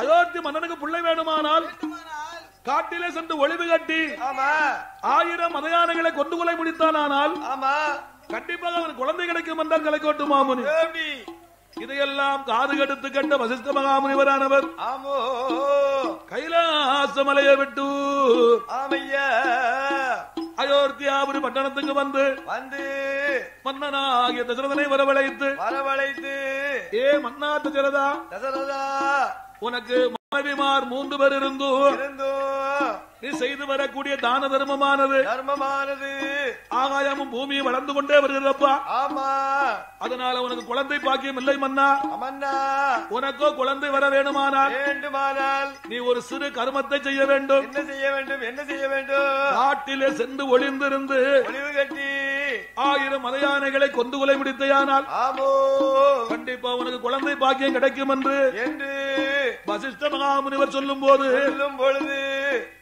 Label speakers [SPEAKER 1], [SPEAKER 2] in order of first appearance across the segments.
[SPEAKER 1] அயோத்தி மன்னனுக்கு பிள்ளை வேணுமானால் காட்டிலே சென்று ஒளிவு கட்டி 1000 மதையானைகளை கொண்டு கொலை முடித்தானால் கண்டிப்பாக அவன் குழந்தை கிடைக்கும் என்றால் கலைக்கோட்டு மாமுனி. இதையெல்லாம் காது கெடுத்து கண்ட வசிஷ்ட மகாமுனிவரானவர் கைலாசமலையை விட்டு அயோத்தியாபுரி பட்டணத்துக்கு வந்து மன்னனாகிய தசரதனை வரவழைத்து ஏ மன்னா தசரதா, உனக்கு மனைவிமார் 3 பேர் இருந்தும் நீ செய்து வரக்கூடிய தான தர்மமானது ஆகாயமும் பூமியும் வளர்ந்து கொண்டே வருகிறப்பா. அதனால உனக்கு குழந்தை பாக்கியம் இல்லை மன்னா. உனக்கோ குழந்தை வர வேண்டுமானால் நீ ஒரு சிறு கர்மத்தை செய்ய வேண்டும். என்ன செய்ய வேண்டும்? காட்டிலே சென்று ஒளிந்திருந்து கட்டி 1000 மதையானைகளை கொண்டு கொலை முடித்தையானால் கண்டிப்பா உனக்கு குழந்தை பாக்கியம் கிடைக்கும் என்று வசிஷ்ட மகாமுனிவர் சொல்லும் பொழுது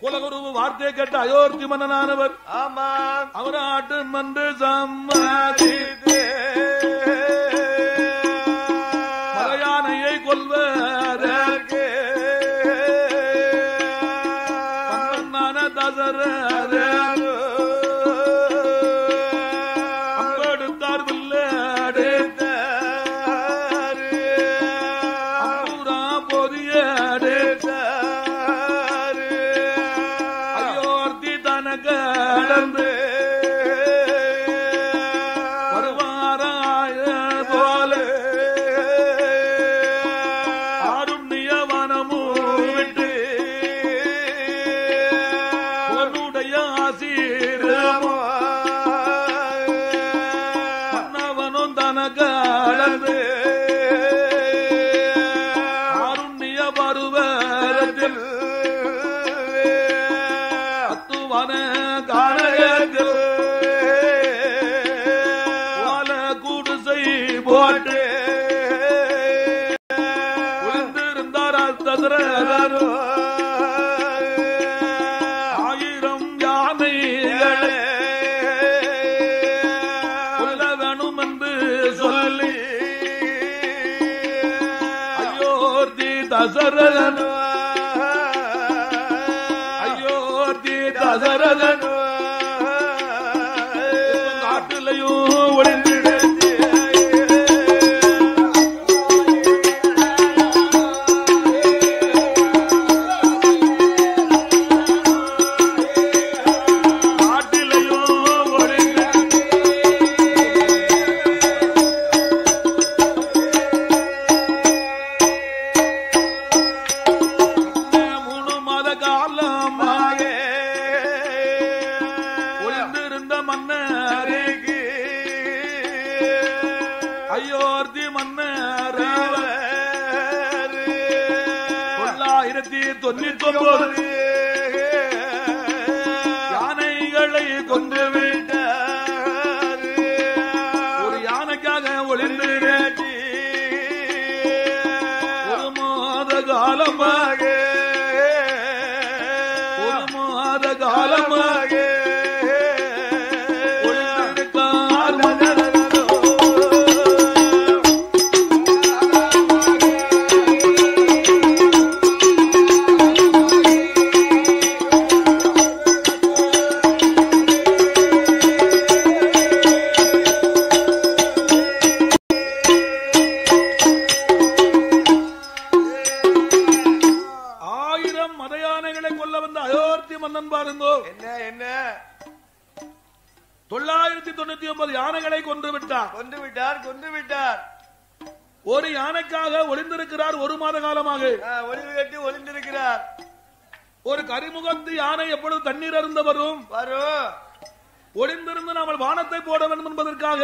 [SPEAKER 1] குலகுரு வார்த்தையை கேட்ட அயோத்தி மன்னனானவர் அவராட்டு மன்று சம்மதித்து மலையானையை கொல்வதற்கு மன்னனான தசரதன் அம்பெடுத்தார் வில்லெடுத்தார் அம்புரா பொதியெடுத்தார் கடந்து வருவாராய போல ஆருண்ய வனமும் விட்டு உன்னுடைய ஆசீர்வாதமோ மன்னவனும் தன கடந்து ஆருண்ய பருவத்தில் கானகத்தில் வாழ கூடுசை போட்டு விழுந்திருந்தார் தசரதன் 1000 யானைகளை கொல்ல வேணும் என்று சொல்லி அயோத்தி தசரதன் தசரதன் காட்டிலையும் ஒளிந்திட அயோத்தி மன்னர் 999 யானைகளை கொண்டு விட்டார். ஒரு யானைக்காக ஒளிந்து ஒரு மாத காலமாக கொல்ல வந்த அயோத்தி மன்னன் பாருங்கோ, என்ன 999 யானைகளை கொன்று விட்டார். ஒரு யானைக்காக ஒளிந்திருக்கிறார். 1 மாத காலமாக ஒளிவு கட்டி ஒளிந்திருக்கிறார். ஒரு கரிமுகத்து யானை எப்பொழுது தண்ணீர் அருந்த வரும் ஒளிந்திருந்து நாம் வானத்தை போட வேண்டும் என்பதற்காக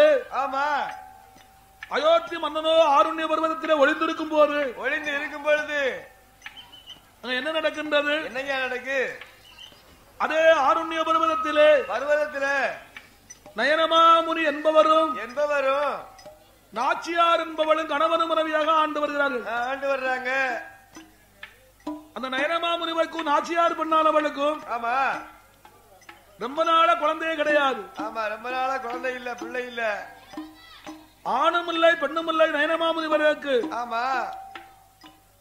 [SPEAKER 1] அயோத்தி மன்னனோ ஆருண்ய பர்வதத்திலே ஒளிந்திருக்கும் பொழுது என்ன நடக்கின்றது? என்னங்க அதே ஆருண்ய பர்வதத்திலே நயனமாமுனி என்பவரும் நாச்சியார் என்பவளும் கணவனும் மனைவியாக ஆண்டு வருகிறாங்க. அந்த நயனமாமுனிவருக்கும் நாச்சியார் பெண்ணானவளுக்கும் ரொம்ப நாள குழந்தையே கிடையாது. ரொம்ப நாள குழந்தை இல்ல, பிள்ளை இல்ல. ஆணும் இல்லை பெண்ணும் இல்லை. நயனமாமுனிவருக்கு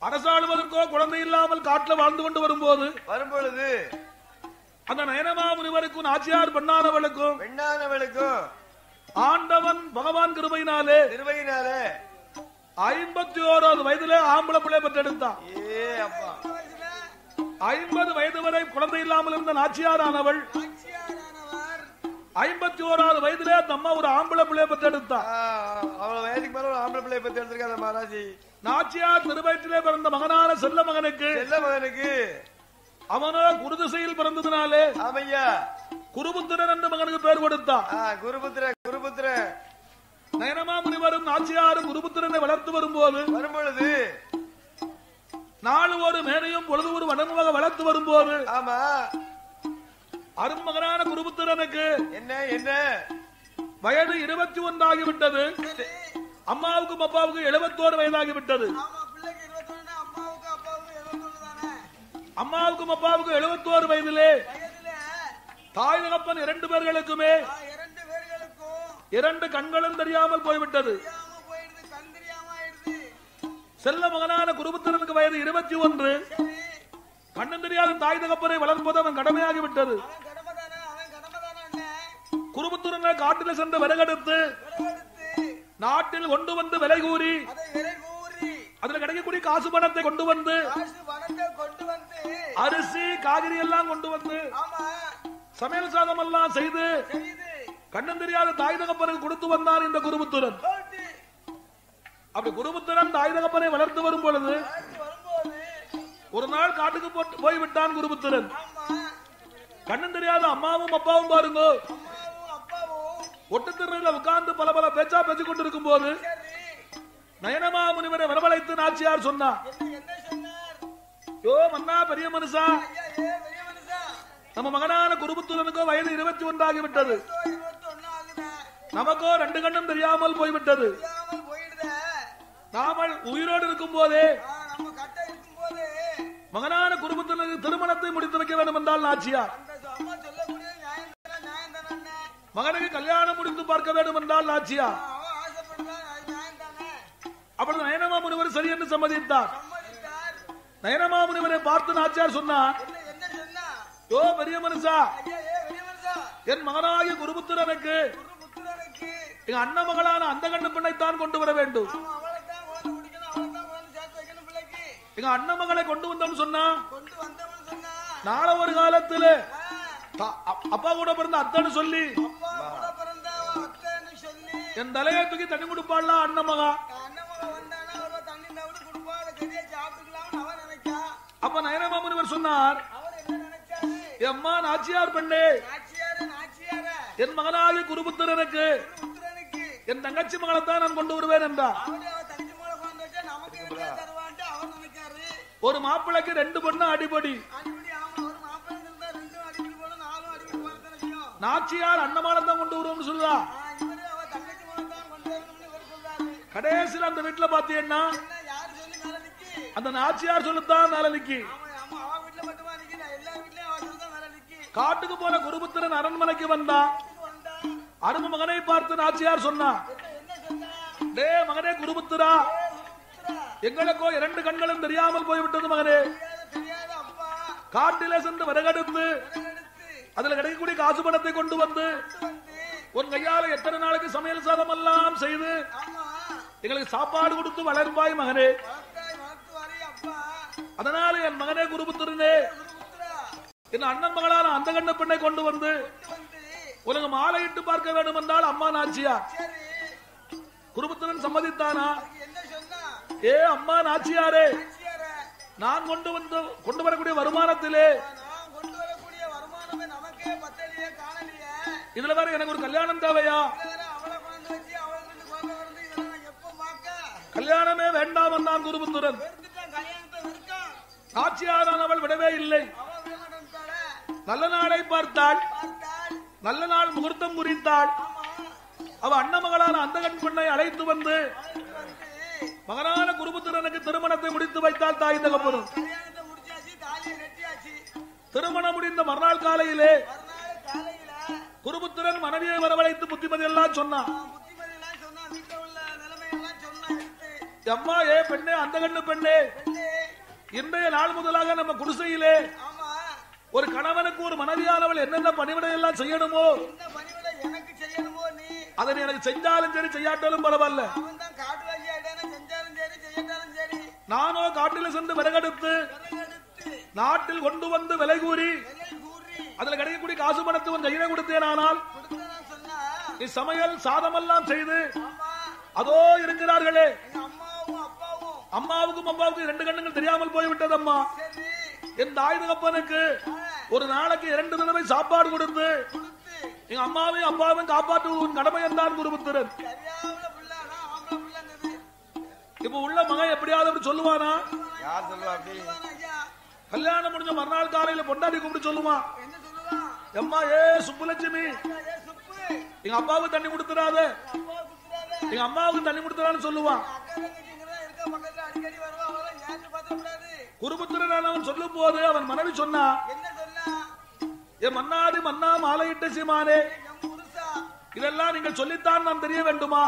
[SPEAKER 1] அரசாளுவதற்கோ குழந்தை இல்லாமல் காட்டில் வாழ்ந்து கொண்டு வரும்பொழுது அந்த நயனமா முனிவருக்கும் நாச்சியார் பெண்ணானவளுக்கும் ஆண்டவன் பகவான் கிருபையினாலே 51 வயதிலே ஆம்பளை பிள்ளை பெற்றெடுத்தான். 50 வயது வரை குழந்தை இல்லாமல் இருந்த நாச்சியாரானவள் 51 வயதிலே அந்த அம்மா ஒரு ஆம்பளை பிள்ளையை பெற்றெடுத்தார். நாச்சியார் திருவயிற்றிலே பிறந்த மகனான செல்ல மகனுக்கு அவனோ குருதிசையில் பிறந்ததுனாலே குருபுத்திரன் என்று மகனுக்கு பெயர் கொடுத்தான். நயனமா முனிவரும் நாச்சியாரும் குருபுத்திரனை வளர்த்து வரும்போது நாலு ஒரு மேனையும் பொழுது ஒரு வனமுக வளர்த்து வரும்போது அருமகனான குருபுத்திரனுக்கு என்ன வயது 21 ஆகிவிட்டது. அம்மாவுக்கும் அப்பாவுக்கும் 71 வயதாகிவிட்டது. அம்மாவுக்கும் அப்பாவுக்கும் 71 வயதிலே தாய் தகப்பன் 2 பேர்களுக்குமே 2 கண்களும் தெரியாமல் போய்விட்டது. செல்ல மகனான குருபுத்திரனுக்கு வயது 21. கண்ணன் தெரியாத தாய் தகப்பனை வளர்ப்பது அவன் கடமையாகிவிட்டது. குருபுத்திரனை காட்டில் சென்று விறகெடுத்து நாட்டில் கொண்டு வந்து விலை கூறி அதுல கிடைக்கக்கூடிய காசு பணத்தை கொண்டு வந்து அரிசி காய்கறி எல்லாம் கொண்டு வந்து சமையல் சாதம் எல்லாம் செய்து கண்ணன் தெரியாத தாய் தகப்பனுக்கு கொடுத்து வந்தான் இந்த குருபுத்திரன். அப்படி குருபுத்திரன் தாய் தகப்பனை வளர்த்து வரும் பொழுது ஒரு நாள் காட்டுக்கு போய்விட்டான் குருபுத்திரன். கண்ணன் தெரியாத அம்மாவும் அப்பாவும் பாருங்க ஒட்டுத்திரையில உட்கார்ந்து பல பல பேச்சா பேச்சு கொண்டிருக்கும் போது நயனமா முனிவரை வரவழைத்து நாச்சியார் சொன்னார், யோ மன்னா பெரிய மனுஷா, நம்ம மகனான குருபுத்திரனுக்கோ வயது 21 ஆகிவிட்டது. நமக்கோ 2 கண்ணும் தெரியாமல் போய்விட்டது. நாமல் உயிரோடு இருக்கும் போதே மகனான குருபுத்திரனுக்கு திருமணத்தை முடித்து வைக்க வேண்டும் என்றால் நாச்சியார், மகனுக்கு கல்யாணம் முடித்து பார்க்க வேண்டும் என்றால் நாச்சியார். அப்பொழுது நயனமா முனிவர் சரி என்று சம்மதித்தார். நயனமா முனிவரை பார்த்து நாச்சியார் சொன்னார், யோ பெரிய மனுஷா, என் மகனாகிய குருபுத்திரனுக்கு எங்க அண்ணன் மகளான அந்த கண்ணு பெண்ணைத்தான் கொண்டு வர வேண்டும். எங்க அண்ணன் மகளை கொண்டு வந்தோம் சொன்னா நாளை ஒரு காலத்துல அப்பா கூட பிறந்த அத்தன்னு சொல்லி என் தலையை தூக்கி தண்ணி கொடுப்பாள்லாம் அண்ணன் மகா. அப்ப நயனமா முனிவர் சொன்னார், அம்மா நாச்சியார் பெண்ணே, என் மகனாகி குருபுத்திரனுக்கு என் தங்கச்சி மகளைத்தான் நான் கொண்டு வருவேன் என்றார். ஒரு மாப்பிளைக்கு 2 பொண்ணு அடிபடி. நாச்சியார் அண்ணமாலம் தான் கொண்டு வருவோம்னு சொல்லுதா. கடைசியில் அந்த வீட்டுல பாத்தீங்கன்னா அந்த நாச்சியார் சொல்லுத்தான் நலனிக்கு. காட்டுக்கு போன குருபுத்திரன் அரண்மனைக்கு வந்தா அருமை மகனை பார்த்து நாச்சியார் சொன்னா, டே மகனே குருபுத்திரா, எங்களுக்கோ 2 கண்களும் தெரியாமல் போய்விட்டது மகனே. காட்டிலே சென்று விறகெடுத்து அதுல கிடைக்கக்கூடிய காசு பணத்தை கொண்டு வந்து உன் கையால எத்தனை நாளைக்கு சமையல் சாதம் எல்லாம் செய்து எங்களுக்கு சாப்பாடு கொடுத்து வளர்ப்பாய் மகனே. அதனால என் மகனே குருபுத்திரனே, என் அண்ணன் மகளான அந்த கண்ண பெண்ணை கொண்டு வந்து உனக்கு மாலையிட்டு பார்க்க வேண்டும் என்றால் அம்மா நாச்சியார். குருபுத்திரன் சம்மதித்தானா? ஏ அம்மா நாச்சியாரே, நான் கொண்டு வரக்கூடிய வருமானத்திலே இதுல வேற எனக்கு ஒரு கல்யாணம் தேவையா? கல்யாணமே வேண்டாம் என்றான் குருபுத்திரன். நாச்சியாரானவள் விடவே இல்லை. நல்ல நாளை பார்த்தாள், நல்ல நாள் முகூர்த்தம் குறித்தாள். அவ அண்ணமகளான அந்த கண் பெண்ணை அழைத்து வந்து மகனான குருபுத்திரனுக்கு திருமணத்தை முடித்து வைத்தாள் தாய் தகப்பனும். திருமணம் முடிந்த மறுநாள் காலையிலே குருபுத்திரன் மனைவியை வரவழைத்து புத்திமதி எல்லாம் சொன்னான். அம்மா ஏ பெண்ணே, அந்த கண்ணு பெண்ணே, இன்றைய நாள் முதலாக நம்ம குடிசையிலே ஒரு கணவனுக்கு ஒரு மனைவியானவள் என்னென்ன பணிவிடை எல்லாம் செய்யணுமோ
[SPEAKER 2] எனக்கு செய்யணுமோ நீ
[SPEAKER 1] அதை எனக்கு செஞ்சாலும் சரி செய்யாட்டாலும் பரவாயில்ல. நானோ காட்டில சென்று விறகெடுத்து நாட்டில் கொண்டு வந்து விலை கூறி அதுல கிடைக்கக்கூடிய காசு பணத்தை உன் கையில கொடுத்தேன். ஆனால் சமையல் சாதமெல்லாம் செய்து அதோ இருக்கிறார்களே அம்மாவுக்கும் அப்பாவுக்கும் 2 கண்ணுகள் தெரியாமல் போய்விட்டது. அம்மா என் தாய் தகப்பனுக்கு ஒரு நாளைக்கு 2 தடவை சாப்பாடு கொடுத்து எங்க அம்மாவையும் அப்பாவையும் காப்பாற்றுவதன் கடமை என்றான் குருபுத்திரன். இப்ப உள்ள மகன் எப்படியாவது அப்படி சொல்லுவானா?
[SPEAKER 2] யார் சொல்லுவா? அப்படி
[SPEAKER 1] கல்யாணம் முடிஞ்ச மறுநாள் காலையில பொண்டாடி கூப்பிட்டு சொல்லுவான், எம்மா ஏ சுப்புலட்சுமி எங்க அப்பாவுக்கு தண்ணி கொடுத்துறாத, எங்க அம்மாவுக்கு தண்ணி கொடுத்துறான்னு சொல்லுவான். குருபுத்திரன் அவன் சொல்லும் போது அவன் மனைவி சொன்னா, என் மன்னாடி மன்னா மாலையிட்ட சீமானே, இதெல்லாம் நீங்கள் சொல்லித்தான் நாம் தெரிய வேண்டுமா?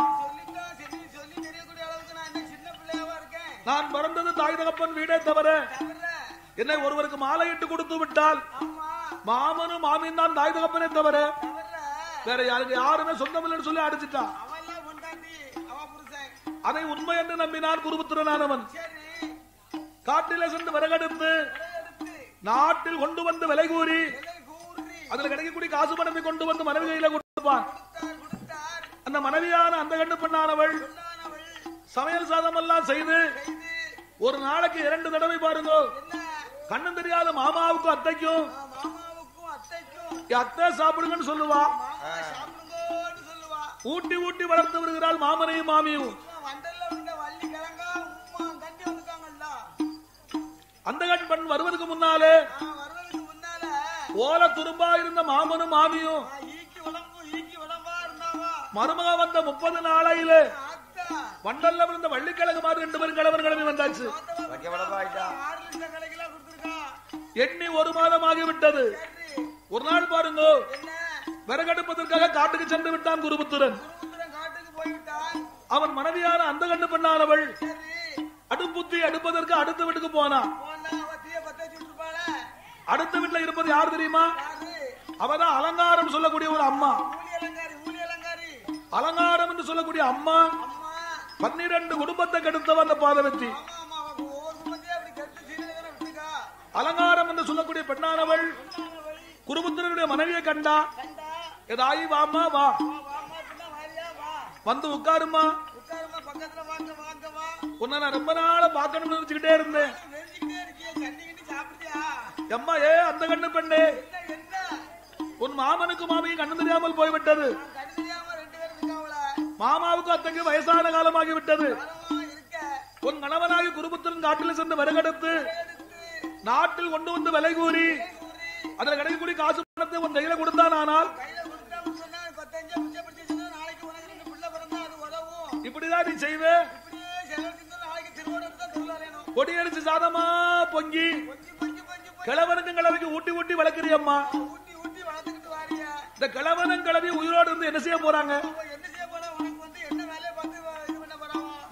[SPEAKER 1] நான் பிறந்தது தாய் தகப்பன் வீடே தவிர என்னை ஒருவருக்கு மாலையிட்டு கொடுத்து விட்டால் மாமனும் மாமியும் தான் தாய் தகப்பனே தவிர வேற யாருமே சொந்தமில்லைன்னு சொல்லி அடிச்சுட்டான். அதை உண்மை என்று நம்பினான் குருபுத்திரனானவன். காட்டிலே சென்று விறகெடுத்து நாட்டில் கொண்டு வந்து விலை கூறி அதுல கிடைக்கக்கூடிய காசு பணத்தை கொண்டு வந்து மனைவி கையில கொடுப்பான். அந்த மனைவியான அந்த கண்டு பெண்ணானவள் சமையல் சாதம் எல்லாம் செய்து ஒரு நாளைக்கு 2 தடவை பாருங்க, கண்ணும் தெரியாத மாமாவுக்கும் அத்தைக்கும் அத்தை சாப்பிடுங்கன்னு சொல்லுவா. ஊட்டி ஊட்டி வளர்த்து வருகிறாள் மாமனையும் மாமியும். அந்த பெண் வருவதற்கு முன்னாலே ஓல துரும்பா இருந்த மாமனும் மாமியும் மருமக வந்த 30 நாளையில வண்டல்ல விழுந்த வள்ளிக்கிழங்கு மாதிரி 2 பேரும் கிழவன் கிளம்பி வந்தாச்சு. எண்ணி 1 மாதம் ஆகிவிட்டது. ஒரு நாள் பாருங்க, விறகெடுப்பதற்காக காட்டுக்கு சென்று விட்டான் குருபுத்திரன். அவன் மனைவியான அந்த கண்ணு பெண்ணானவள் அடுப்புத்தி அடுப்பதற்கு அடுத்த வீட்டுக்கு போனா. அடுத்த வீட்டுல இருப்பது யார் தெரியுமா? அவதான் அலங்காரம் சொல்லக்கூடிய ஒரு அம்மா. அலங்காரம் என்று சொல்லக்கூடிய அம்மா 12 குடும்பத்தை கெடுத்தவ அந்த பாதவத்தி. அலங்காரம் என்று சொல்லக்கூடிய பெண்ணானவள் குருபுத்திரனுடைய மனைவியை கண்டா. ஏதாயி வாமா வா, வந்து உட்காருமா, உன்னை நான் ரொம்ப நாள பாக்கணும்னு நினைச்சுக்கிட்டே இருந்தேன். அம்மா ஏ அந்த கண்ணு பெண்ணே, உன் மாமனுக்கு மாமியும் கண்ணு தெரியாமல் போய்விட்டது. மாமாவுக்கு அத்தகைய வயசான காலமாகி விட்டது. உன் கணவனாகி குருபுத்திரன் காட்டில் சென்று விறகெடுத்து நாட்டில் கொண்டு வந்து விலை கூறி அதில் கிடைக்கக்கூடிய காசு பணத்தை உன் கையில கொடுத்தான். ஆனால் இப்படிதான் நீ செய்வே. கொடியடிச்சு சாதமா பொங்கி கிழவனுக்கும் கிழவிக்கு ஊட்டி ஊட்டி வளர்க்கிறியம்மா. இந்த கிழவனும் கிழவி உயிரோடு இருந்து என்ன செய்ய போறாங்க?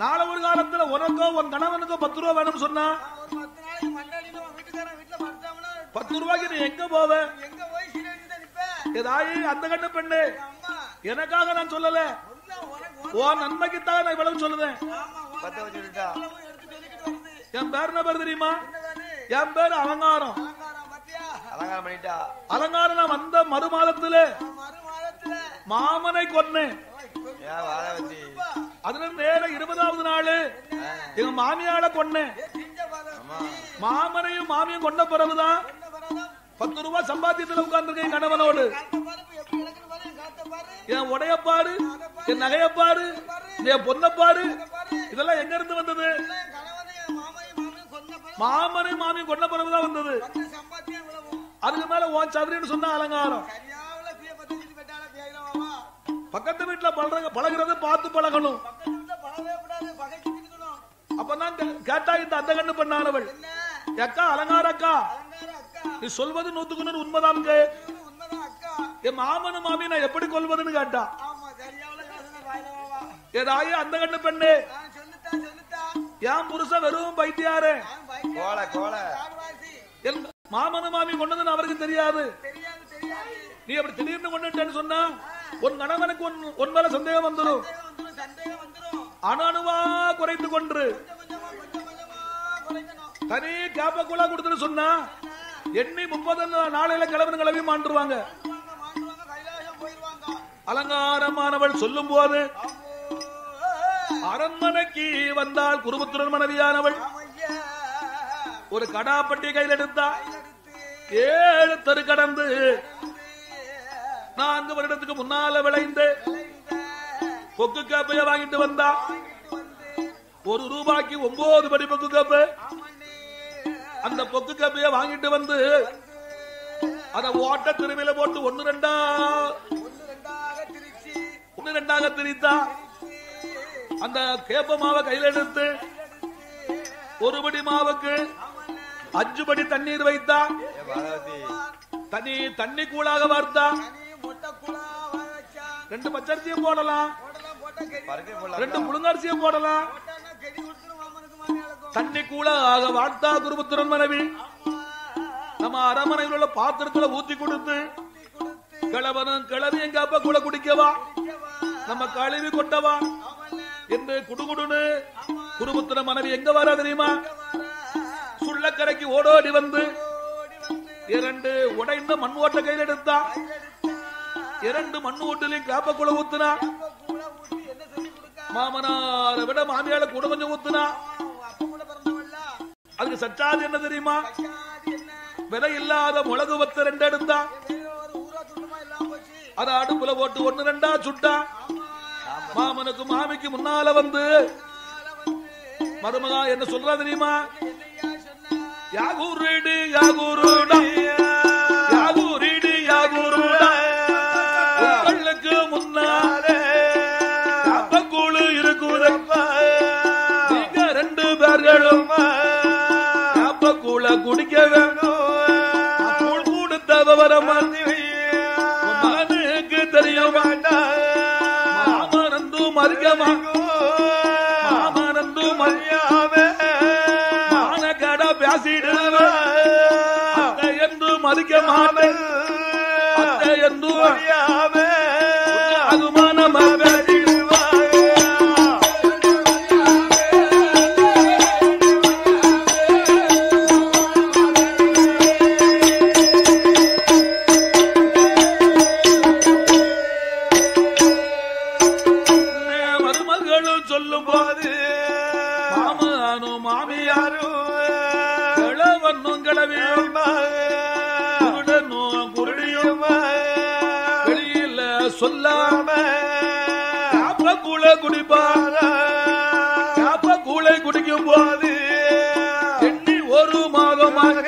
[SPEAKER 1] நாளை ஒரு காலத்துல உனக்கோ உன் கணவனுக்கோ 10 ரூபா வேணும் சொன்னா 10 ரூபாய்க்கு நீ எங்க போவ? ஏதாயி அந்த கண்ணு பெண்ணு, எனக்காக நான் சொல்லல, உன் நன்மைக்குத்தான் நான் இவ்வளவு சொல்லுவேன். என் பேர் என்ன பேர் தெரியுமா? என் பேர் அலங்காரம். அலங்காரம் நான் வந்த மறு மாதத்துல மாமனை கொன்னேன். அதுல நேர 20வது நாள் எங்க மாமியால கொன்னேன். மாமனையும் மாமியும் கொண்ட பிறகுதான் 10 ரூபாய் சம்பாத்தியத்துல உட்கார்ந்துருக்கேன் கணவனோடு. என் உடையப்பாரு, என் நகையப்பாரு, என் பொன்னப்பாரு, இதெல்லாம் எங்க இருந்து வந்தது? மாமனையும் மாமியும் கொண்ட பிறகுதான் வந்தது. அதுக்கு மேல உன் சவரின்னு சொன்ன அலங்காரம். பக்கத்து வீட்டுல பழகிறது பார்த்து பழகணும். அப்பதான் கேட்டா இந்த அந்த கண்ணு பண்ணானவள், அக்கா அலங்கார அக்கா, நீ சொல்வது 100க்கு 100 உண்மைதான். என் மாமனும் மாமி நான் எப்படி கொள்வதுன்னு கேட்டா. ஏதாய அந்த கண்ணு பெண்ணு, என் புருஷ வெறும் பைத்தியாரு, என் மாமனு மாமி கொண்டதுன்னு அவருக்கு தெரியாது. நீ அப்படி திடீர்னு கொண்டுட்டேன்னு சொன்னா உன் கணவனுக்கு உன் மேல சந்தேகம் வந்துடும். அணுவா குறைத்து கொண்டு தனி கேப்பக்குள்ளா கொடுத்துட்டு சொன்னா எண்ணி 30 நாளையில கிளம்பி மாண்டுருவாங்க. அலங்காரமானவள் சொல்லும் போது அரண்மனைக்கு வந்தால் குருபுத்திரன் மனைவியானவள் ஒரு கடாப்பட்டி கையில் எடுத்தா 7 தெரு கடந்து 4 வருடத்துக்கு முன்னால விளைந்து பொக்கு காப்பைய வாங்கிட்டு வந்தா. ₹1 9 படி பொக்கு காப்பு. அந்த பொக்கு காப்பைய வாங்கிட்டு வந்து அத ஓட்ட திருவில போட்டு 1 2 திரித்தா. அந்த கேப்ப மாவை கையில் எடுத்து 1 படி மாவுக்கு 5 படி தண்ணீர் வைத்தா. தண்ணி கூழாக வார்த்தா. 2 பச்சரிசியும் போடலாம், 2 புழுங்கரிசியும் போடலாம். தண்ணி கூழாக வார்த்தா குருபுத்திரன் மனைவி. நம்ம அரமனையில் உள்ள பாத்திரத்துல ஊத்தி கொடுத்து கிழவனும் கிளவி எங்க அப்பா கூட குடிக்கவா, நம்ம கழுவி கொட்டவா என்று குடுகுடுன்னு குருபுத்திர மனைவி எங்க வரா தெரியுமா? சுள்ளக்கரைக்கு ஓடோடி வந்து 2 உடைந்த மண் ஓட்ட கையில் எடுத்தா. 2 மண் ஓட்டிலையும் காப்பக்குள்ள ஊத்துனா. மாமனாரை விட மாமியால கூட கொஞ்சம் ஊத்துனா. அதுக்கு சச்சாது என்ன தெரியுமா? விலை இல்லாத மிளகு வத்த 2 எடுத்தா. அத அடுப்புல போட்டு 1 2 சுட்டா. மாமனுக்கு மாமிக்கு முன்னால வந்து மருமகா என்ன சொல்றா தெரியுமா? யாகூரிடி யாகூருடா, யாகூரிடி யாகூருடா, உங்களுக்கு முன்னாலே காப்பக்கூழு இருக்குதப்பா. நீங்க 2 பேர்களும் காப்பக்கூழ குடிக்க வேணும். கூழ் கொடுத்த விவரம் மகனுக்கு தெரிய வேண்டாம். மாமனந்து மறுக்கமா, மாமனந்து மரியாவே மானகட பேசிடுவேன். அத்தை என்று மதிக்க மாட்டேன், அத்தை என்று மரியாவே அகுமானமா சொல்லும் போது மாமனும் மாமியாரும் கிழவனும் கிளவியும் குருடனும் குருடியும் வெளியில சொல்லாம காப்பக்கூழ குடிப்பார. காப்பக்கூழை குடிக்கும் போது எண்ணி 1 மாதமாக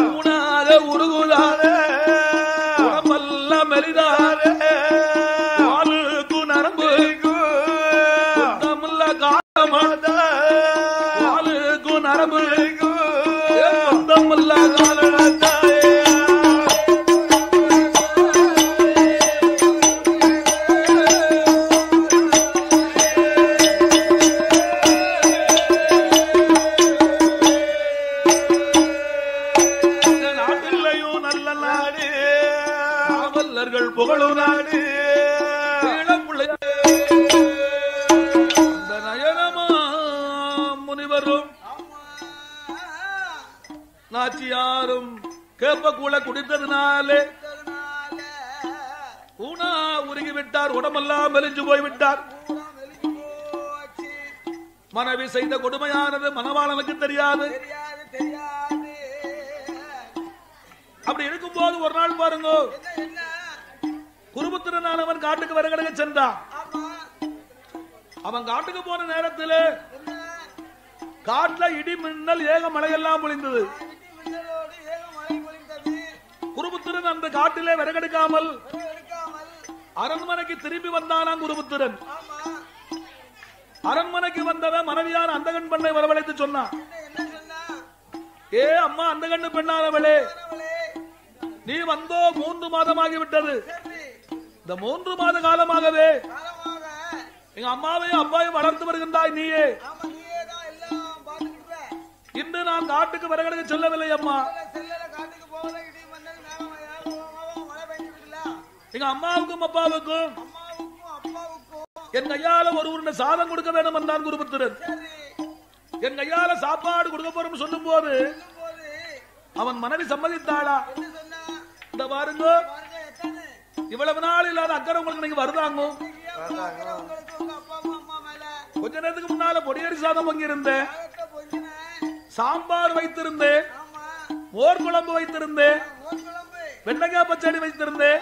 [SPEAKER 1] ஊனாக உருகுதார, உடம்பெல்லாம் மெலிதார, நரம்பு நரம்பு நாட்டிலையும் நல்ல நாடு, காவலர்கள் புகழும் நாடு. அந்த நயனமா முனிவரும் நாச்சியாரும் கேப்பக்கூழ குடித்ததுனாலே ஊனா உருகி விட்டார். உடம்பெல்லாம் மெலிஞ்சு போய்விட்டார். மனைவி செய்த கொடுமையானது மணவாளனுக்கு தெரியாது. அப்படி இருக்கும் போது ஒரு நாள் பாருங்க, குருபுத்திரனானவன் காட்டுக்கு வரகடக சென்றான். அவன் காட்டுக்கு போன நேரத்தில் காட்டுல இடி மின்னல் ஏக மழையெல்லாம் பொழிந்தது. குருபுத்திரன் அந்த காட்டிலே விறகெடுக்காமல் அரண்மனைக்கு திரும்பி வந்தானாம். குருபுத்திரன் அரண்மனைக்கு வந்தவன் மனைவியான அந்தகன் பெண்ணை வரவழைத்து சொன்னான். ஏ அம்மா அந்தகண்ணு பெண்ணானவளே, நீ வந்தோ 3 மாதமாகி விட்டது. இந்த 3 மாத காலமாகவே எங்க அம்மாவையும் அப்பாவையும் வளர்த்து வருகின்றாய் நீயே. நான் காட்டுக்கு விறகடுக்க செல்லவில்லை அம்மா.
[SPEAKER 2] காட்டுக்கு போகல, இடி மண்ணல் மழை பெய்ஞ்சிருக்குல்ல.
[SPEAKER 1] எங்க அம்மாவுக்கும் அப்பாவுக்கும்
[SPEAKER 2] அப்பாவுக்கும்
[SPEAKER 1] என் கையால ஒரு உருண்டை சாதம் கொடுக்க வேண்டும் என்றான் குருபுத்திரன். என் கையால சாப்பாடு கொடுக்க போறோம் சொல்லும் போது அவன் மனைவி சம்மதித்தாளா? இந்த பாருங்க, இவ்வளவு நாள் இல்லாத அக்கறை உங்களுக்கு நீங்க வருதாங்க. கொஞ்ச நேரத்துக்கு முன்னால பொடியரி சாதம் வாங்கியிருந்தேன், சாம்பார் வைத்திருந்தேன், மோர் குழம்பு வைத்திருந்தேன், வெண்டைக்காய் பச்சடி வைத்திருந்தேன்.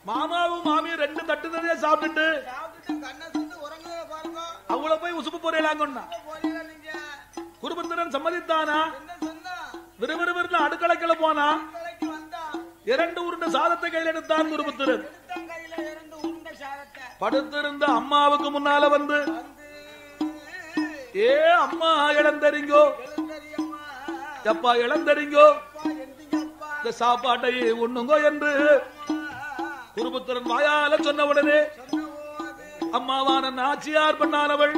[SPEAKER 1] மாமாவும் மாமியும் 2 தட்டு நிறைய சாப்பிட்டுட்டு அவங்கள போய் உசுப்பு பொரியலாங்கண்ணா. குருபுத்திரன் சம்மதித்தானா? விறுவிறுவிறு அடுக்கலைக்குள்ள போனா 2 உருண்டை சாதத்தை கையில் எடுத்தான் குருபுத்திரன். படுத்திருந்த அம்மாவுக்கு முன்னால வந்து, ஏ அம்மா இளந்தறிங்கோ, எப்பா இளந்தறிங்கோ, இந்த சாப்பாட்டை உண்ணுங்கோ என்று குருபுத்திரன் வாயால சொன்ன உடனே அம்மாவான நாச்சியார் பண்ணானவள்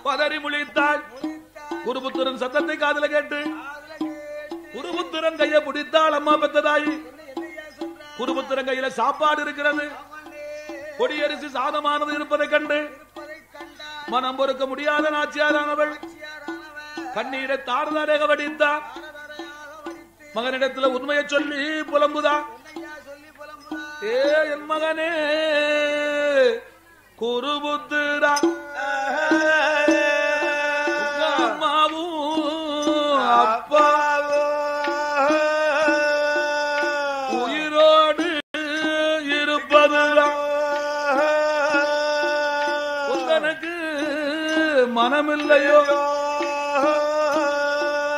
[SPEAKER 1] பதறி முழித்தாள். குருபுத்திரன் சத்தத்தை காதல கேட்டு குருபுத்திரன் கையை பிடித்தாள் அம்மா பெத்ததாயி. குருபுத்திரன் கையில சாப்பாடு இருக்கிறது, பொடியரிசி சாதமானது இருப்பதை கண்டு மனம் பொறுக்க முடியாத நாச்சியாரானவள் கண்ணீரை தாரதாரக வடித்தார். மகனிடத்துல உண்மையை சொல்லி புலம்புதா, ஏ என் மகனே குருபுத்திரா, அம்மாவும் அப்பாவும் உயிரோடு இருப்பதுதான் உனக்கு மனமில்லையோ?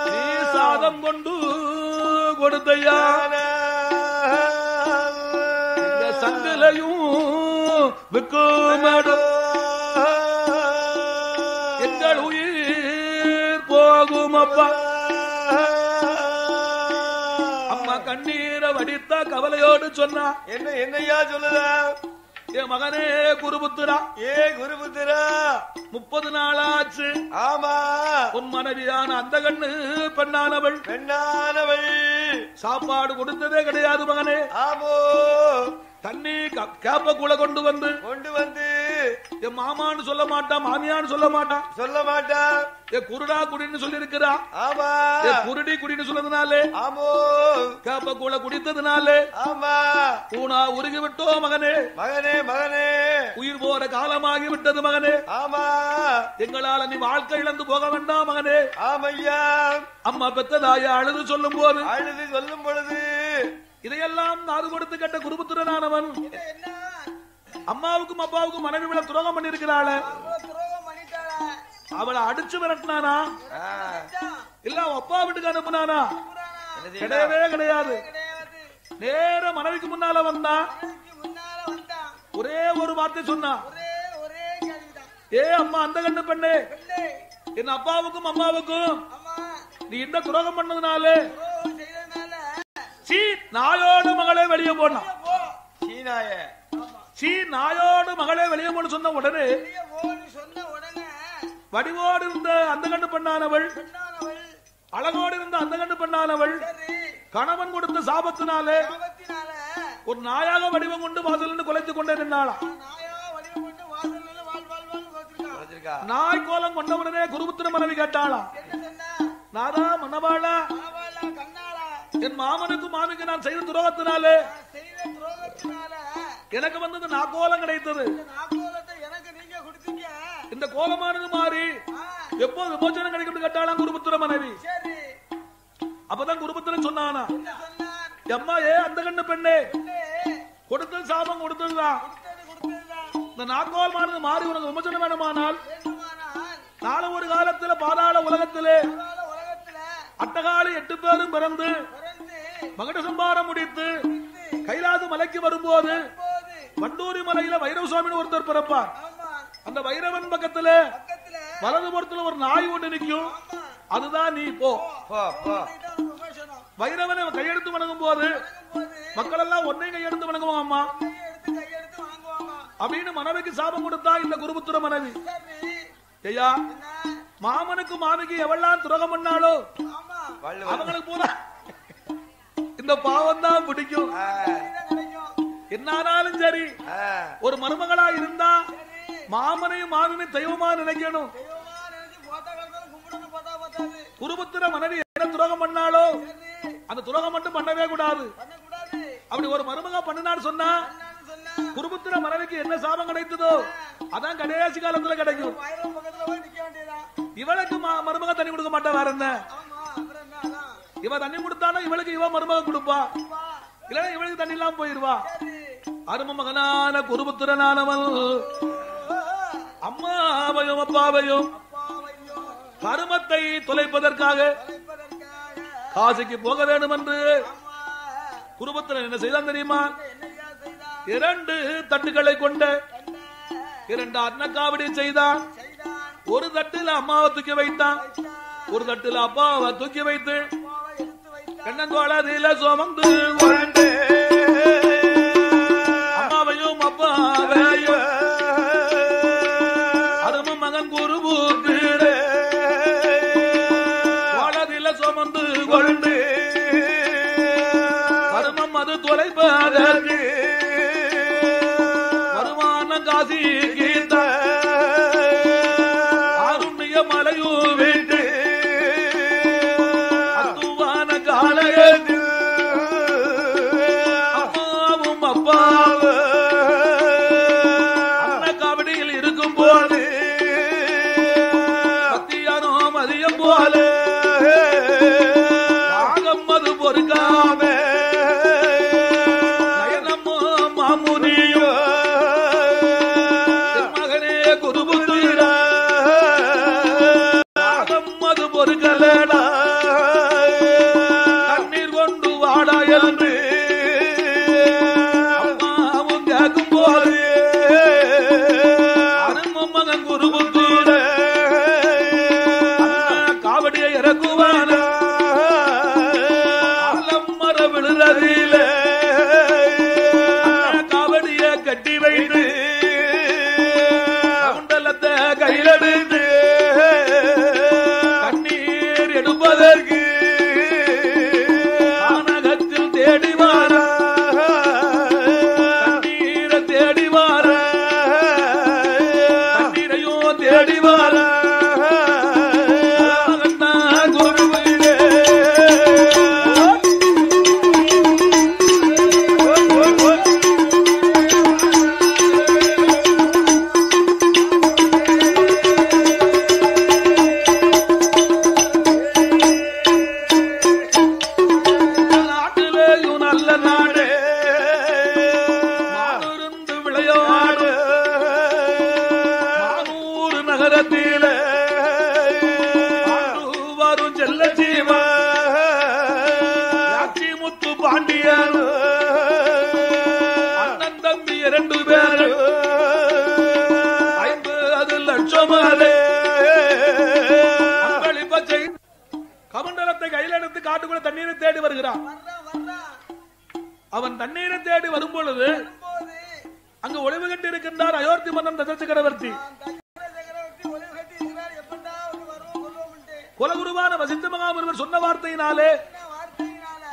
[SPEAKER 1] நீ சாதம் கொண்டு கொடுத்தையா, சங்கிலையும் விக்குமடு எங்கள் உயிர் போகும் அப்பா. அம்மா கண்ணீரை வடித்தா கவலையோடு சொன்னா,
[SPEAKER 2] என்னையா சொல்லுத?
[SPEAKER 1] ஏ மகனே குருபுத்திரா,
[SPEAKER 2] ஏ குருபுத்திரா,
[SPEAKER 1] 30 நாளாச்சு.
[SPEAKER 2] ஆமா,
[SPEAKER 1] உன் மனைவியான அந்த கண்ணு பெண்ணானவள் சாப்பாடு கொடுத்ததே கிடையாது மகனே.
[SPEAKER 2] ஆமோ,
[SPEAKER 1] தண்ணி கேப்ப கூட கொண்டு வந்து என் மாமான்னு சொல்ல மாட்டான், மாமியான்னு சொல்ல மாட்டான், ஏ குருடா குடின்னு சொல்லி இருக்கிறா.
[SPEAKER 2] ஆமா,
[SPEAKER 1] ஏ குருடி குடின்னு சொன்னதுனாலே,
[SPEAKER 2] ஆமோ,
[SPEAKER 1] கேப்ப கூட குடித்ததுனாலே,
[SPEAKER 2] ஆமா,
[SPEAKER 1] பூனா உருகி விட்டோ மகனே.
[SPEAKER 2] மகனே
[SPEAKER 1] உயிர் போற காலமாகி விட்டது மகனே.
[SPEAKER 2] ஆமா,
[SPEAKER 1] எங்களால நீ வாழ்க்கை இழந்து போக வேண்டாம் மகனே.
[SPEAKER 2] ஆமையா,
[SPEAKER 1] அம்மா பெத்ததாய அழுது சொல்லும்
[SPEAKER 2] பொழுது
[SPEAKER 1] இதையெல்லாம் நாது கொடுத்து கேட்ட குருபுத்திரனானவன் அம்மாவுக்கும் அப்பாவுக்கும் மனைவி விட துரோகம் பண்ணி இருக்கிறாள். அவளை அடிச்சு விரட்டினானா இல்ல அப்பா வீட்டுக்கு அனுப்புனானா? கிடையவே கிடையாது. நேர மனைவிக்கு முன்னால வந்தா ஒரே ஒரு வார்த்தை சொன்னா, ஏ அம்மா அந்த கண்ணு பெண்ணே, என் அப்பாவுக்கும் அம்மாவுக்கும் நீ இந்த துரோகம் பண்ணதுனால சீ நாயோடு மகளே வெளியே போனா. சீ நாயோடு மகளே வெளியே போன சொன்ன உடனே வடிவோடு இருந்த அந்த கண்டு பெண்ணானவள், அழகோடு இருந்த அந்த கண்டு பெண்ணானவள் கணவன் கொடுத்த சாபத்தினாலே ஒரு நாயாக வடிவம் கொண்டு வாசல் குலைத்துக் கொண்டே நின்னாளா. நாய் கோலம் கொண்டவுடனே குருபுத்திர மனைவி கேட்டாளா, நாதா மன்னவாளா, என் மாமனுக்கும் மாமிக்கு நான் செய்த துரோகத்தினாலே எனக்கு வந்தது நாக்கோலம் கிடைத்தது. இந்த கோலமானது மாறி எப்போது விமோச்சனம் கிடைக்கும் கேட்டாலாம் குருபுத்திர மனைவி. அப்பதான் குருபுத்திரன் சொன்னானா, அம்மா ஏ அந்த கண்ணு பெண்ணே, கொடுத்தது சாபம் கொடுத்ததுதான். இந்த நாக்கோலமானது மாறி உனக்கு விமோச்சனம் வேணுமானால் நாளை ஒரு காலத்துல பாதாள உலகத்திலே அட்டகாலி 8 பேரும் பிறந்து மகட சம்பாரம் முடித்து கைலாது மலைக்கு வரும்போது வண்டூரி மலையில வைரவ சுவாமின்னு ஒருத்தர் பிறப்பார். அந்த வைரவன் பக்கத்துல வலது புறத்துல ஒரு நாய் ஒன்று நிற்கும், அதுதான் நீ போ. வைரவனை கையெடுத்து வணங்கும் போது மக்கள் எல்லாம் ஒன்னையும் கையெடுத்து வணங்குவாங்க அம்மா அப்படின்னு மனைவிக்கு சாபம் கொடுத்தா இந்த குருபுத்திர மனைவி. ஐயா மாமனுக்கு மாமிக்கு எவெல்லாம் துரோகம் பண்ணாலோ
[SPEAKER 2] ஆமா
[SPEAKER 1] அவங்களுக்கு பூரா இந்த பாவம் தான் பிடிக்கும்.
[SPEAKER 2] இதுதான் கிடைக்கும்.
[SPEAKER 1] என்னானாலும் சரி ஒரு மருமகளா இருந்தா மாமனையும் மாமியும் தெய்வமா நினைக்கணும்.
[SPEAKER 2] தெய்வமா நினைச்சு போட்டா கலந்தாலும் கும்பிடணும், பார்த்தா பார்த்தாது.
[SPEAKER 1] குருபுத்திர மனைவி என்ன துரோகம் பண்ணாலோ
[SPEAKER 2] சரி,
[SPEAKER 1] அந்த துரோகம் மட்டும் பண்ணவே கூடாது.
[SPEAKER 2] பண்ணக்கூடாது.
[SPEAKER 1] அப்படி ஒரு மருமக பண்ணினான்னு சொன்னா
[SPEAKER 2] என்னன்னு சொன்னா,
[SPEAKER 1] குருபுத்திர மனைவிக்கு என்ன சாபம் கிடைத்ததோ அதான் கடைசி காலத்துல கிடைக்கும்.
[SPEAKER 2] வயலும் பக்கத்துல போய் நிக்க வேண்டியதுதான்.
[SPEAKER 1] இவளுக்கு மருமக தண்ணி கொடுக்க மாட்டா. வேற என்ன,
[SPEAKER 2] ஆமா, அப்புறம் என்ன அதான்.
[SPEAKER 1] இவ தண்ணி கொடுத்தானா இவளுக்கு இவ மருமக கொடுப்பா,
[SPEAKER 2] வா,
[SPEAKER 1] இல்ல இவளுக்கு தண்ணி இல்லாம போயிருவா.
[SPEAKER 2] சரி.
[SPEAKER 1] அரும மகனான குருபுத்திரனானவள்
[SPEAKER 2] ஓ,
[SPEAKER 1] அம்மாவையும் அப்பாவையும்
[SPEAKER 2] அப்பாவையோ
[SPEAKER 1] கருமத்தை தொலைப்பதற்காக
[SPEAKER 2] தொலைப்பதற்காக,
[SPEAKER 1] காசிக்கு போக வேண்டும் என்று
[SPEAKER 2] ஆமா,
[SPEAKER 1] குருபுத்திரன் என்ன செய்தான் தெரியுமா?
[SPEAKER 2] என்னையா செய்தான்?
[SPEAKER 1] 2 தட்டுகளை கொண்ட
[SPEAKER 2] என்ன
[SPEAKER 1] 2 அன்னக்காவடி செய்தான்.
[SPEAKER 2] செய்தான்?
[SPEAKER 1] ஒரு தட்டுல அம்மாவை தூக்கி வைத்தான்,
[SPEAKER 2] வைத்தான்.
[SPEAKER 1] ஒரு தட்டுல அப்பாவை தூக்கி வைத்து
[SPEAKER 2] அப்பாவை எடுத்து வைத்தான்.
[SPEAKER 1] கண்ணங்கோளதில சுமந்து கொண்டு அம்மாவையும் அப்பாவையும் அரும மகன் குருபுத்திர கோளதில சுமந்து கொண்டு கருமம் அது தொலைப்பதற்கு வருமான காசி கீத ஆருண்ய மலையும் விட்டு அத்துவான காலையில் அம்மாவும் அப்பாவும் அன்ன காவடியில் இருக்கும் போது சத்தியானோ மதியம் போல நாகம் அது பொறுக்காம நயனமோ மாமுனியோ மகனே குருபுத்திர நாகம் அது பொறுக்கலடா கண்ணீர் கொண்டு வாடா என்று அம்மாவும் கேட்கும் போது அரும மகன் குருபுத்திர காவடியை இறக்குவான மர விழுறதில காவடியை கட்டி வைத்து கவுண்டலத்தை கையிலெடுத்து கண்ணீர் எடுப்பதற்கு ஆனகத்தில் தேடி வார கண்ணீரை தேடி வார கண்ணீரையும் தேடி வார நாட்டிலேயும் நல்ல நாடு மாதுருந்து விளையாடு மானூர் நகரத்தில வரும் செல்ல ஜீவ ராட்சி முத்து பாண்டியன் அண்ணன் தம்பி 2 பேரு 50 லட்சம் அன்பளிப்ப செய்து கமண்டலத்தை கையில் எடுத்து காட்டுக்குள்ள தண்ணீரை தேடி வருகிறான்.
[SPEAKER 2] வர்றான், வர்றான்.
[SPEAKER 1] அவன் தண்ணீரை தேடி வரும் பொழுது
[SPEAKER 2] வரும்போது,
[SPEAKER 1] அங்கு ஒளிவு கட்டி இருக்கின்றார் அயோத்தி மன்னன் தச சக்கரவர்த்தி.
[SPEAKER 2] தான் தசரத சக்கரவர்த்தி ஒளிவு கட்டி இருக்கிறார். எப்பண்டா வந்து வருவோம் கொல்லுவோம்ன்ட்டு.
[SPEAKER 1] குலகுருவான வசிஷ்ட மகாமுனிவர் சொன்ன வார்த்தையினாலே
[SPEAKER 2] என்ன வார்த்தையினால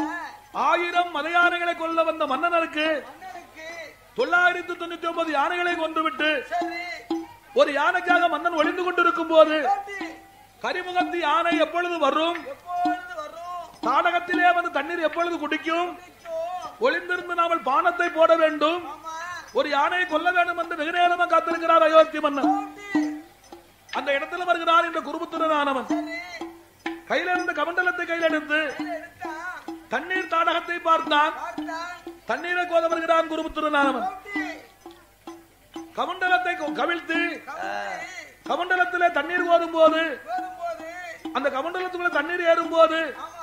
[SPEAKER 1] 1000 மலையானைகளை கொல்ல வந்த மன்னனுக்கு
[SPEAKER 2] மன்னனுக்கு
[SPEAKER 1] 999 யானைகளை கொன்றுவிட்டு
[SPEAKER 2] சரி
[SPEAKER 1] ஒரு யானைக்காக மன்னன் ஒளிந்து கொண்டிருக்கும் போது
[SPEAKER 2] போட்டி
[SPEAKER 1] கரிமுகத்து யானை எப்பொழுது வரும்,
[SPEAKER 2] எப்பொழுது வரும்?
[SPEAKER 1] தாடகத்திலே வந்து தண்ணீர் எப்பொழுது குடிக்கும்,
[SPEAKER 2] பிடிக்கும்.
[SPEAKER 1] ஒளிந்திருந்து நாமல் பானத்தை போட வேண்டும்,
[SPEAKER 2] ஆமா,
[SPEAKER 1] ஒரு யானையை கொல்ல வேண்டும் என்று வெகு நேரமா காத்திருக்கிறார் அயோத்தி மன்னன்.
[SPEAKER 2] போட்டி
[SPEAKER 1] அந்த இடத்துல வருகிறார் இந்த குருபுத்திரனானவன்.
[SPEAKER 2] சரி
[SPEAKER 1] கையில இருந்த கமண்டலத்தை கையில் எடுத்து
[SPEAKER 2] எடுத்தான்,
[SPEAKER 1] தண்ணீர் தாடகத்தை பார்த்தான்.
[SPEAKER 2] பார்த்தான்.
[SPEAKER 1] தண்ணீரை கோத வருகிறான் குருபுத்திரனானவன்.
[SPEAKER 2] போட்டி
[SPEAKER 1] கமண்டலத்தை கவிழ்த்து
[SPEAKER 2] கவுத்தி
[SPEAKER 1] கமண்டலத்திலே தண்ணீர் கோதும் போது
[SPEAKER 2] வரும்போது
[SPEAKER 1] அந்த கமண்டலத்துக்குள்ள தண்ணீர் ஏறும் போது
[SPEAKER 2] ஆமா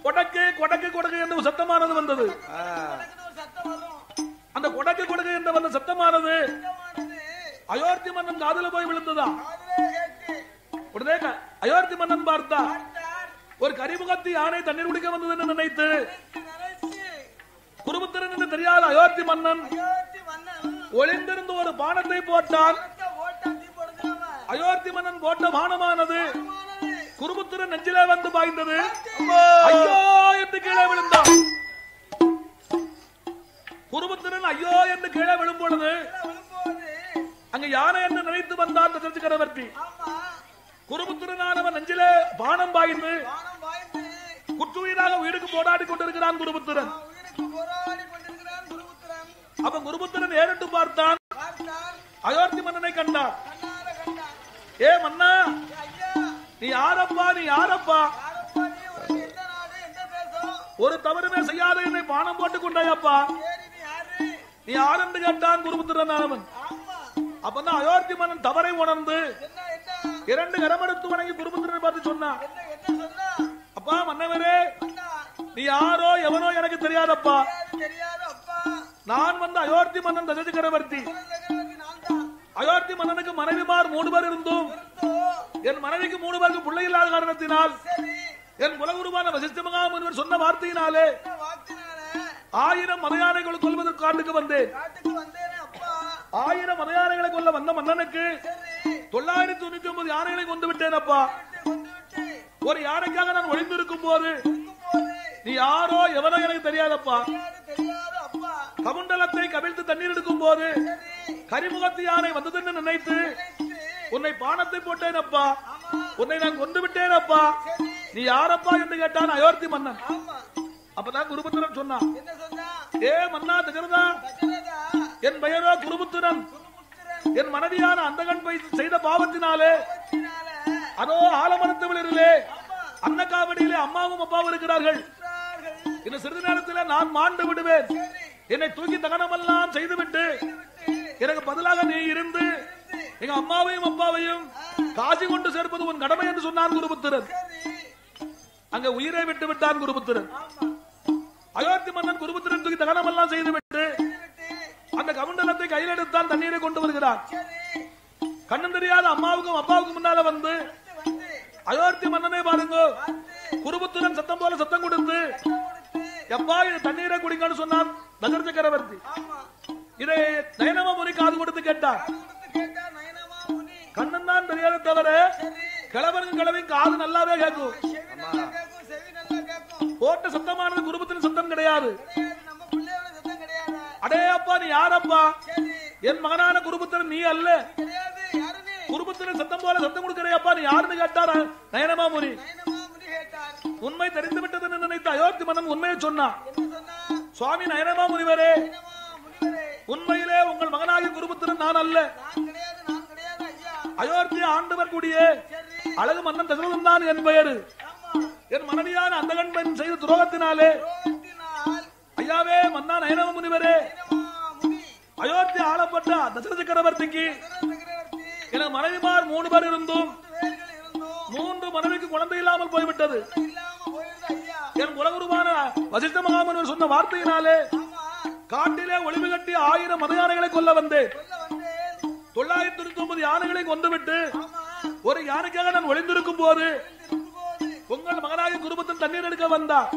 [SPEAKER 1] கொடக்கு கொடக்கு கொடக்கு என்று ஒரு சத்தமானது வந்தது.
[SPEAKER 2] எனக்கு ஒரு சத்தம் வரும்.
[SPEAKER 1] அந்த கொடக்கு கொடக்கு என்ற வந்த சத்தமானது
[SPEAKER 2] சத்தமானது
[SPEAKER 1] அயோத்தி மன்னன் காதுல போய் விழுந்ததா.
[SPEAKER 2] காதுலே கேட்டு
[SPEAKER 1] உடனே அயோத்தி மன்னன் பார்த்தா
[SPEAKER 2] பார்த்தான்.
[SPEAKER 1] ஒரு கரிமுகத்து யானை தண்ணீர் குடிக்க வந்தது என்று நினைத்து
[SPEAKER 2] நினைச்சு
[SPEAKER 1] குருபுத்திரன் என்று தெரியாத அயோத்தி மன்னன்
[SPEAKER 2] அயோத்தி மன்னன்
[SPEAKER 1] ஒளிந்திருந்து ஒரு பானத்தை போட்டான்.
[SPEAKER 2] ஓட்ட ஓட்ட தீ போடுகிறான்.
[SPEAKER 1] அயோத்தி மன்னன் போட்ட பானமானது குருபுத்திரன் நெஞ்சிலே வந்து பாய்ந்தது. ஐயோ என்று கீழே விழுந்தான். குருபுத்திரன் ஐயோ என்று கீழே விழும் பொழுது அங்க யானை என்று நினைத்து வந்தான் தசரத சக்கரவர்த்தி. குருபுத்திரனானவன் நெஞ்சிலே பானம் பாய்ந்து குற்றுயிராக உயிருக்கு போராடி கொண்டிருக்கிறான் குருபுத்திரன். அவன் குருபுத்திரன் ஏறிட்டு பார்த்தான். அயோத்தி மன்னனை கண்டான். ஏ மன்னா, நீ யாரப்பா, நீ யாரப்பா? ஒரு தவறுமே செய்யாத என்னை பானம் போட்டுக் கொண்டாயப்பா, நீ யார் என்று கேட்டான் குருபுத்திரன் ஆனவன். அப்பதான் அயோத்தி மன்னன் தவறை உணர்ந்து 2 கரமெடுத்து வணங்கி குருபுத்திரனை பார்த்து சொன்னான். அப்பா மன்னவரே, நீ யாரோ எவனோ எனக்கு தெரியாதப்பா. நான் வந்து அயோத்தி மன்னன் தசரத சக்கரவர்த்தி. அயோத்தி மன்னனுக்கு மனைவிமார் 3 பேர் இருந்தும் என் மனைவிக்கு 3 பேருக்கு பிள்ளை இல்லாத காரணத்தினால் என் குலகுருவான வசிஷ்ட மகாமுனிவர் சொன்ன வார்த்தையினாலே 1000 மலையானைகள் கொல்வதற்கு காட்டுக்கு வந்தேன். 1000 மலையானைகளை கொல்ல வந்த மன்னனுக்கு 999 யானைகளை கொண்டு விட்டேன் அப்பா. ஒரு யானைக்காக நான் ஒளிந்திருக்கும் போது நீ யாரோ எவனோ எனக்கு தெரியாதப்பா. கமுண்டலத்தை கவிழ்த்து தண்ணீர் எடுக்கும் போது கரிமுகத்து யானை வந்ததுன்னு நினைத்து உன்னை பானத்தை போட்டேன் அப்பா. உன்னை நான் கொண்டு விட்டேன் அப்பா. நீ யாரப்பா என்று கேட்டான் அயோத்தி மன்னன். அப்பதான் குருபுத்திரன் சொன்னான். ஏ மன்னா தசரதா, என் பெயரோ குருபுத்திரன். என் மனைவியான அந்தகன் செய்த பாவத்தினாலே அதோ ஆலமரத்தவிலே அன்னக்காவடியிலே அம்மாவும் அப்பாவும் இருக்கிறார்கள். இன்னும் சிறிது நேரத்தில் நான் மாண்டு விடுவேன். என்னை தூக்கி தகனமெல்லாம் செய்துவிட்டு எனக்கு பதிலாக நீ இருந்து எங்க அம்மாவையும் அப்பாவையும் காசி கொண்டு சேர்ப்பது உன் கடமை என்று சொன்னான் குருபுத்திரன். அங்க உயிரை விட்டு விட்டான் குருபுத்திரன். அயோத்தி மன்னன் குருபுத்திரன் தூக்கி தகனமெல்லாம் செய்துவிட்டு அந்த கமண்டலத்தை கையில் எடுத்தான். தண்ணீரை கொண்டு வருகிறான். கண்ணும் தெரியாத அம்மாவுக்கும் அப்பாவுக்கும் முன்னால வந்து அயோத்தி மன்னனை பாருங்க, குருபுத்திரன் சத்தம் போல சத்தம் கொடுத்து எப்பா இது தண்ணீரை குடிங்கன்னு சொன்னான் தசரத சக்கரவர்த்தி. இதை நயனமா முனி காது கொடுத்து கேட்டார். கண்ணன் தான் தெரியாத தவிர கிழவனுக்கு கிழவின் காது நல்லாவே கேட்கும். போட்ட சத்தமானது குருபுத்திரன் சத்தம் கிடையாது. அடே அப்பா, நீ யாரப்பா? என் மகனான குருபுத்திரன் நீ அல்ல. குருபுத்திரன் சத்தம் போல சத்தம் கொடுக்கிறேப்பா, நீ யாருன்னு கேட்டார் நயனமா முனி. உண்மை தெரிந்து விட்டது நினைத்த அயோத்தி மன்னன் உண்மையை சொன்னான். சுவாமி நயனமா முனிவரே, உண்மையிலே உங்கள் மகனாகி குருபுத்திரன் நான் அல்ல. அயோத்தியை ஆண்டவர் கூடிய அழகு மன்னன் தசரதன் தான் என் பெயரு. என் மனைவியான அந்தகன் பெண் செய்த துரோகத்தினாலே ஐயாவே மன்னா நயனம முனிவரே, அயோத்தி ஆளப்பட்ட தசரத சக்கரவர்த்திக்கு எனக்கு மனைவிமார் 3 பேர் இருந்தும் 3 மனைவிக்கு குழந்தை இல்லாமல் போய்விட்டது. என் குலகுருவான வசிஷ்ட மகாமுனிவர் சொன்ன வார்த்தையினாலே காட்டிலே ஒளிவு கட்டி 1000 மத யானைகளை கொல்ல வந்தேன். 999 யானைகளை கொண்டுவிட்டு ஒரு யானைக்காக நான் ஒளிந்திருக்கும் போது உங்கள் மகனாக குருபுத்திரன் தண்ணீர் எடுக்க வந்தார்.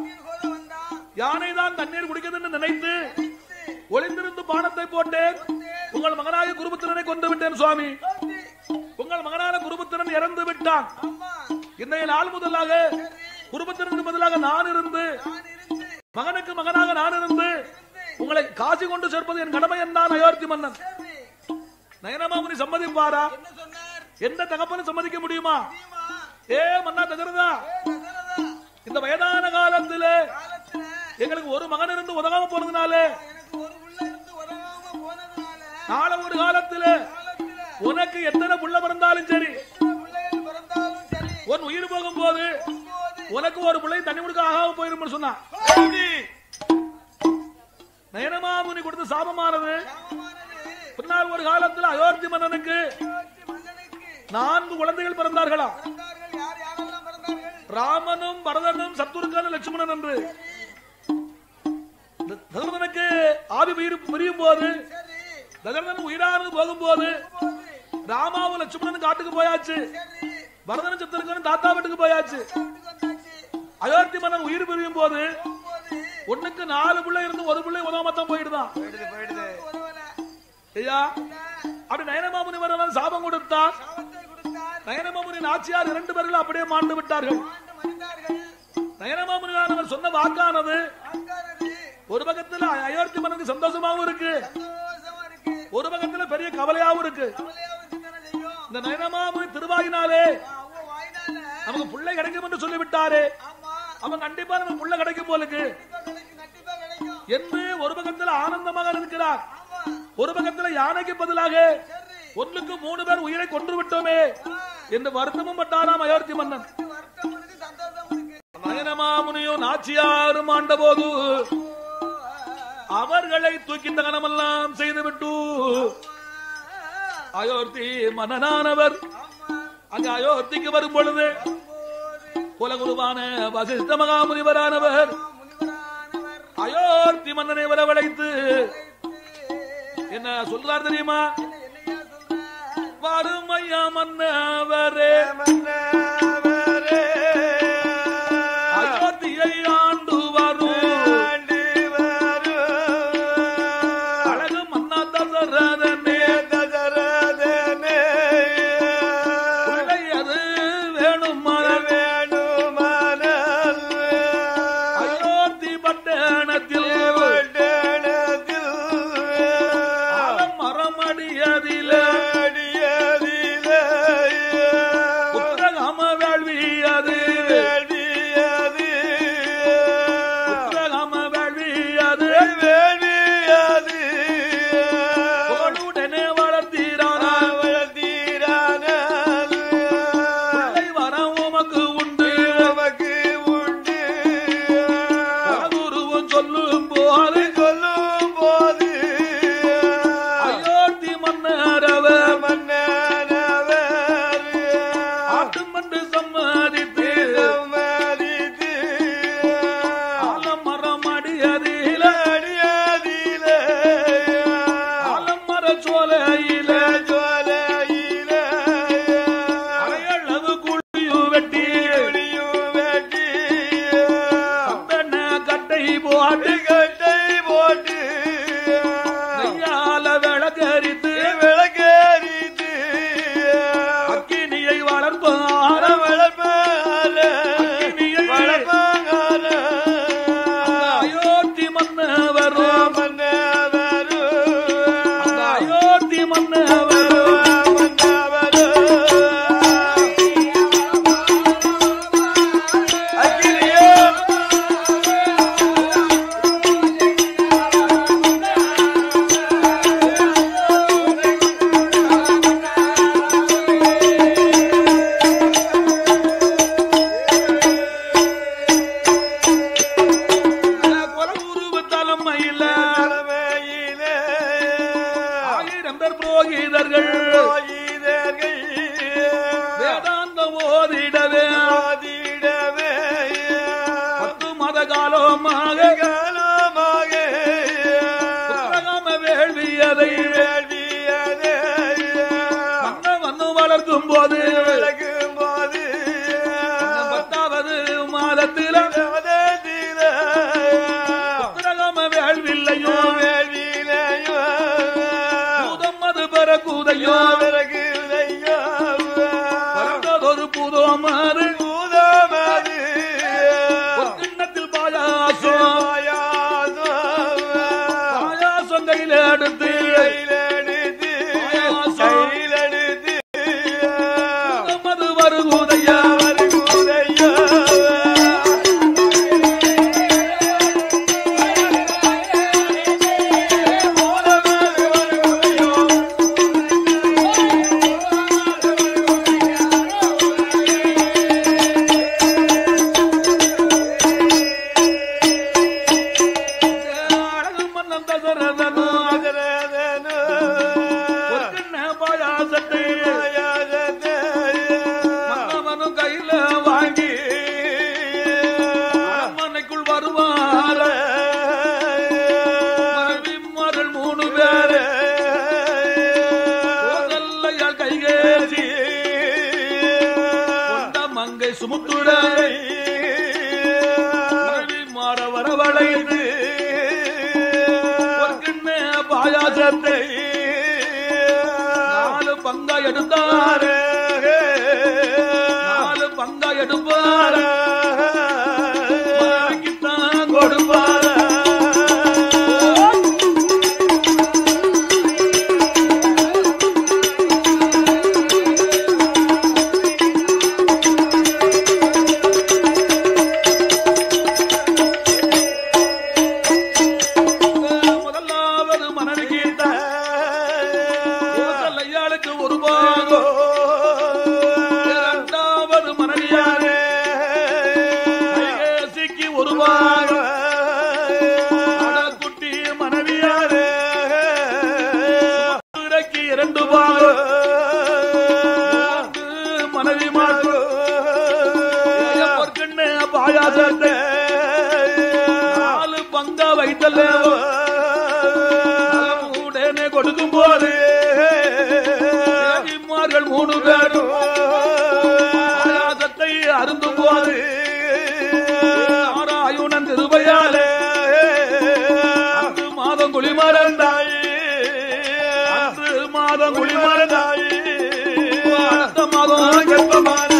[SPEAKER 1] யானை தான் தண்ணீர் குடிக்கிறது நினைத்து ஒளிந்திருந்து பானத்தை போட்டேன். உங்கள் மகனாக குருபுத்திரனை கொண்டு விட்டேன் சுவாமி. உங்கள் மகனான குருபுத்திரன் இறந்து விட்டான். இன்றைய நாள் முதலாக குருபுத்திரனுக்கு பதிலாக நான் இருந்து மகனுக்கு மகனாக நான் இருந்து உங்களை காசி கொண்டு சேர்ப்பது என் கடமை என்றான் அயோத்தி மன்னன். நயனமாமுனி சம்மதிப்பாரா? எந்த தகப்பனும் சம்மதிக்க முடியுமா? ஏ மன்னா தசரதா, இந்த வயதான காலத்திலே எங்களுக்கு ஒரு மகன் இருந்து உதவாம போனதுனாலே நாளை ஒரு காலத்திலே உனக்கு எத்தனை புள்ள பிறந்தாலும் சரி, உன் உயிர் போகும் போது உனக்கு ஒரு பிள்ளை தண்ணி கொடுக்க ஆகாம போயிரும் சொன்னா. நயனமாமுனி கொடுத்த சாபமானது பின்னால் ஒரு காலத்தில் அயோத்தி மன்னனுக்கு 4 குழந்தைகள் பிறந்தார்களா? ராமனும் பரதனும் சத்ருகனும் லட்சுமணன் என்று. தசரதனுக்கு ஆவி பிரியும் போது தசரதன் உயிரானது போகும்போது ராமாவும் லட்சுமணனும் காட்டுக்கு போயாச்சு. பரதனும் சத்ருகனும் தாத்தா வீட்டுக்கு போயாச்சு. அயோத்தி மன்னன் உயிர் பிரியும் போது ஒண்ணுக்கு 4 பிள்ளை இருந்து ஒரு பிள்ளை உதவமத்தான் போயிடுதான். ஐயா அப்படி நயனமாமுனிவர் சாபம் கொடுத்தார். நயனமாமுனி நாச்சியார் 2 பேர்கள் அப்படியே மாண்டு விட்டார்கள். நயனமாமுனியானவர் சொன்ன வாக்கானது ஒரு பக்கத்துல அயோத்தி மன்னனுக்கு சந்தோஷமாவும் இருக்கு, ஒரு பக்கத்துல பெரிய கவலையாவும் இருக்கு. இந்த நயனமாமுனி திருவாயினாலே நமக்கு பிள்ளை கிடைக்கும் என்று சொல்லிவிட்டாரு. அவன் கண்டிப்பா நமக்கு பிள்ளை கிடைக்கும் போலுக்கு என்று ஒரு பக்கத்துல ஆனந்தமாக இருக்கிறார். ஒரு பக்கத்துல யானைக்கு பதிலாக 1க்கு 3 பேர் உயிரை கொன்று விட்டோமே என்று வருத்தமும் பட்டாராம் அயோத்தி மன்னன். நயனமாமுனியும் நாச்சியாரும் ஆண்ட போது அவர்களை தூக்கி தகனமெல்லாம் செய்துவிட்டு அயோத்தி மன்னனானவர் அங்கு அயோத்திக்கு வரும் பொழுது குலகுருவான வசிஷ்ட மகாமுனிவரானவர் அயோத்தி மன்னனை வரவழைத்து என்ன சொல்றார் தெரியுமா? வறுமையா மன்னவரே அயோத்தியை ஆண்டு வரும் அழகு மன்னா தசரதனே பிள்ளையது வேணுமான அயோத்தி பட்டணத்தில் மரமடியதிலே
[SPEAKER 2] பாயாசத்தை 4 பங்கா எடுத்தாரே
[SPEAKER 1] எடுப்பார மனைவிக்குத்தான் கொடுப்பார உடனே கொடுக்கும் போது மூணு பேரும் ஆயாசத்தை அருந்தும் போது ஆராயுணன் திருபையாலே அன்று மாதம் குளிமறந்தாய் அன்று மாதம் குளிமறந்தாய் அடுத்த மாதம் கற்பமான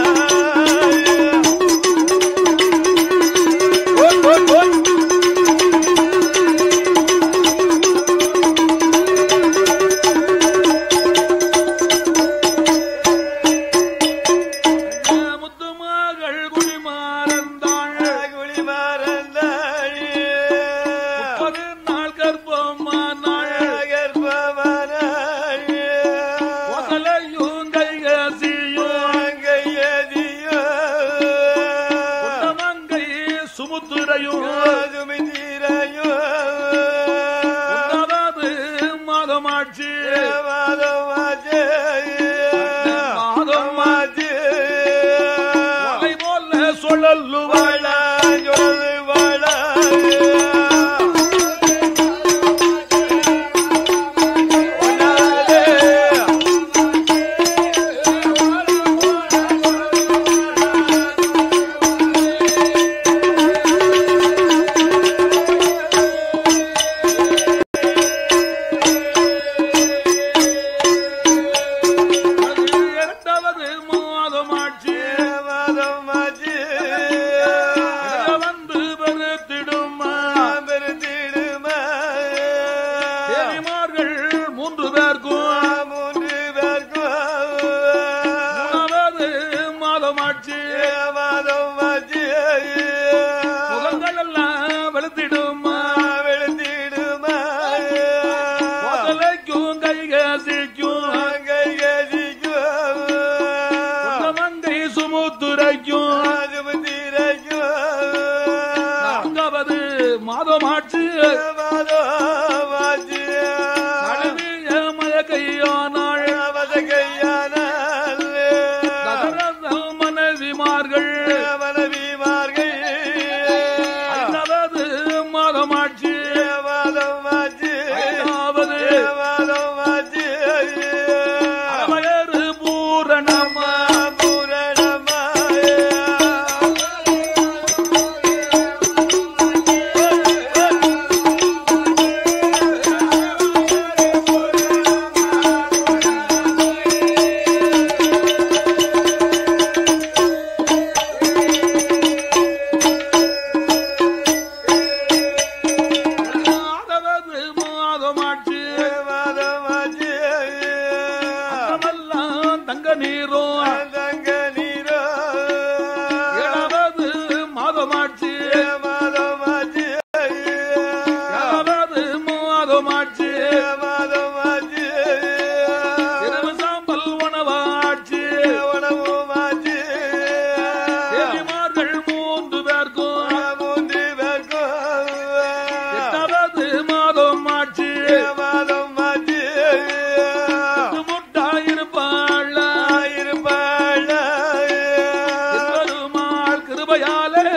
[SPEAKER 1] கிருபையாலே